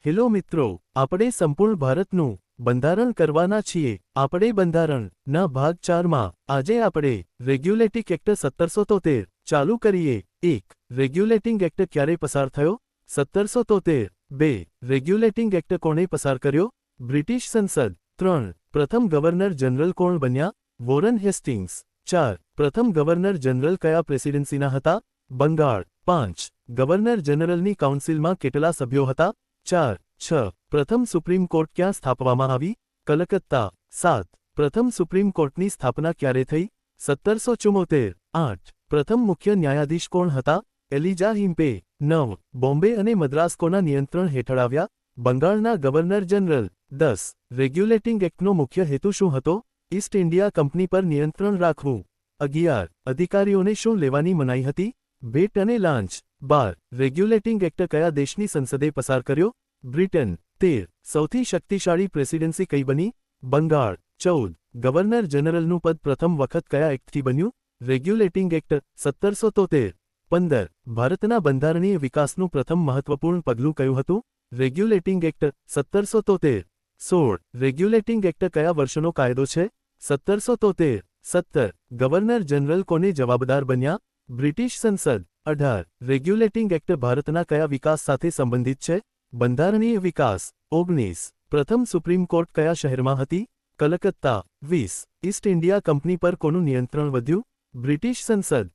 Hello મિત્રો, આપણે સંપૂર્ણ ભારતનું બંધારણ કરવાના છીએ. આપણે બંધારણના ભાગ 4માં આજે આપણે રેગ્યુલેટિંગ એક્ટ 1773 ચાલુ કરીએ. 1. રેગ્યુલેટિંગ એક્ટ ક્યારે પસાર થયો? 1773. 2. રેગ્યુલેટિંગ એક્ટ કોણે પસાર કર્યો? બ્રિટિશ સંસદ. 3. પ્રથમ ગવર્નર જનરલ કોણ બન્યા? Warren Hastings. 4. પ્રથમ ગવર્નર જનરલ કયા પ્રેસિડેન્સીના હતા? બંગાળ. 5. ગવર્નર જનરલની કાઉન્સિલમાં કેટલા સભ્યો હતા? 4. 6. પ્રથમ સુપ્રીમ કોર્ટ ક્યાં સ્થાપવામાં આવી? કલકત્તા. 7. પ્રથમ સુપ્રીમ કોર્ટની સ્થાપના ક્યારે થઈ? 1774. 8. પ્રથમ મુખ્ય ન્યાયાધીશ કોણ હતા? એલિજા હિમ્પે. 9. બોમ્બે અને મદ્રાસ કોના નિયંત્રણ હેઠળ આવ્યા? બંગાળના ગવર્નર જનરલ. 10. રેગ્યુલેટિંગ એક્ટનો મુખ્ય હેતુ શું હતો? ઈસ્ટ ઇન્ડિયા કંપની પર નિયંત્રણ રાખવું. 11. અધિકારીઓને શું લેવાની મનાઈ હતી? ભેટ અને લાંચ. 12. રેગ્યુલેટિંગ એક્ટ કયા દેશની સંસદે પસાર કર્યો? બ્રિટન. 13. સૌથી શક્તિશાળી પ્રેસિડેન્સી કઈ બની? બંગાળ. 14. ગવર્નર જનરલનું પદ પ્રથમ વખત કયા એક્ટથી બન્યું? Regulating act 1773. 15. ભારતના બંધારણીય વિકાસનું પ્રથમ મહત્વપૂર્ણ પગલું કયું હતું? Regulating act 1773. 16. રેગ્યુલેટિંગ એક્ટ કયા વર્ષનો કાયદો છે? 1773. 17. ગવર્નર જનરલ કોને જવાબદાર બન્યા? બ્રિટિશ સંસદ. 18. રેગ્યુલેટિંગ એક્ટ ભારતના કયા વિકાસ સાથે સંબંધિત છે? બંધારણીય વિકાસ. 19. પ્રથમ સુપ્રીમ કોર્ટ કયા શહેરમાં હતી? કલકત્તા. 20. ઈસ્ટ ઇન્ડિયા કંપની પર કોનું નિયંત્રણ વધ્યું? બ્રિટિશ સંસદ.